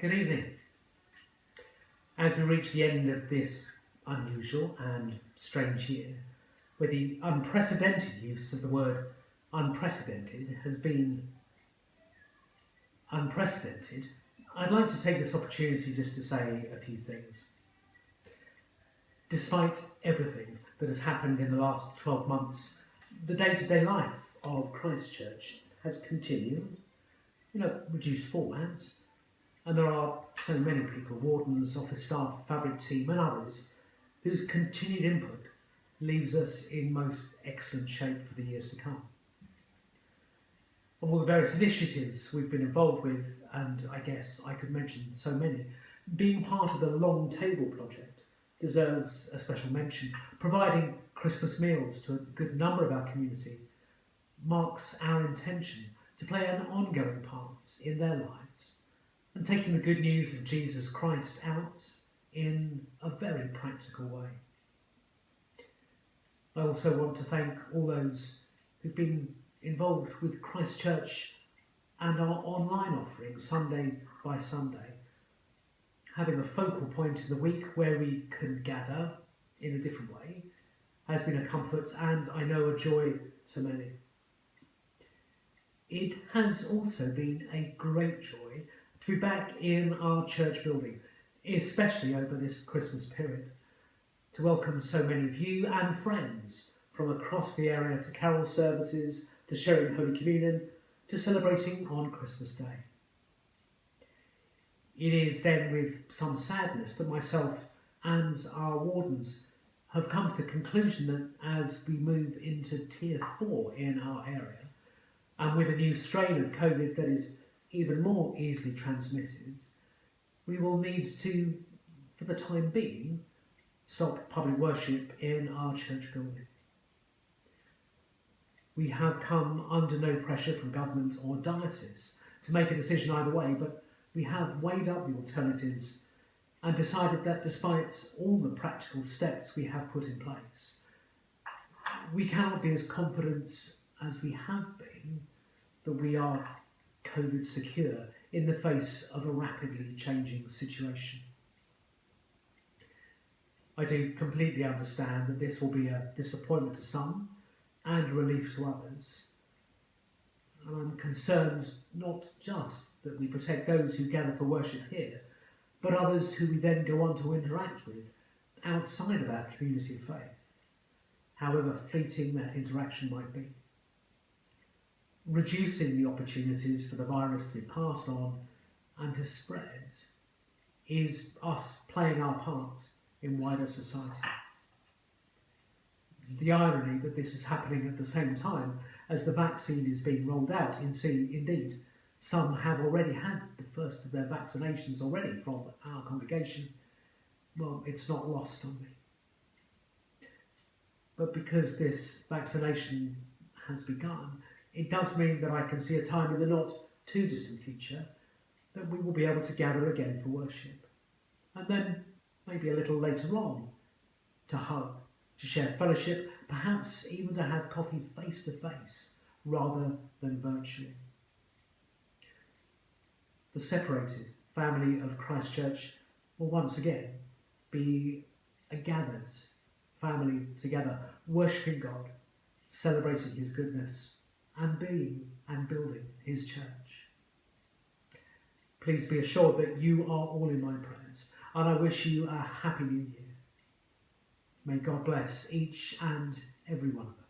Good evening. As we reach the end of this unusual and strange year, where the unprecedented use of the word unprecedented has been unprecedented, I'd like to take this opportunity just to say a few things. Despite everything that has happened in the last 12 months, the day-to-day life of Christchurch has continued in a reduced format, and there are so many people, wardens, office staff, fabric team and others, whose continued input leaves us in most excellent shape for the years to come. Of all the various initiatives we've been involved with, and I guess I could mention so many, being part of the Long Table project deserves a special mention. Providing Christmas meals to a good number of our community marks our intention to play an ongoing part in their lives and taking the good news of Jesus Christ out in a very practical way. I also want to thank all those who've been involved with Christchurch and our online offering Sunday by Sunday, having a focal point in the week where we can gather in a different way has been a comfort and I know a joy to many. It has also been a great joy to be back in our church building, especially over this Christmas period, to welcome so many of you and friends from across the area to carol services, to sharing Holy Communion, to celebrating on Christmas Day. It is then with some sadness that myself and our wardens have come to the conclusion that as we move into Tier 4 in our area, and with a new strain of COVID that is even more easily transmitted, we will need to, for the time being, stop public worship in our church building. We have come under no pressure from government or diocese to make a decision either way, but we have weighed up the alternatives and decided that despite all the practical steps we have put in place, we cannot be as confident as we have been that we are COVID secure in the face of a rapidly changing situation. I do completely understand that this will be a disappointment to some and a relief to others. And I'm concerned not just that we protect those who gather for worship here, but others who we then go on to interact with outside of our community of faith, however fleeting that interaction might be. Reducing the opportunities for the virus to be passed on and to spread is us playing our parts in wider society. The irony that this is happening at the same time as the vaccine is being rolled out, indeed, some have already had the first of their vaccinations already from our congregation, well, it's not lost on me. But because this vaccination has begun, it does mean that I can see a time in the not too distant future that we will be able to gather again for worship. And then, maybe a little later on, to hug, to share fellowship, perhaps even to have coffee face to face rather than virtually. The separated family of Christchurch will once again be a gathered family together, worshipping God, celebrating his goodness, and being and building his church. Please be assured that you are all in my prayers, and I wish you a happy new year. May God bless each and every one of us.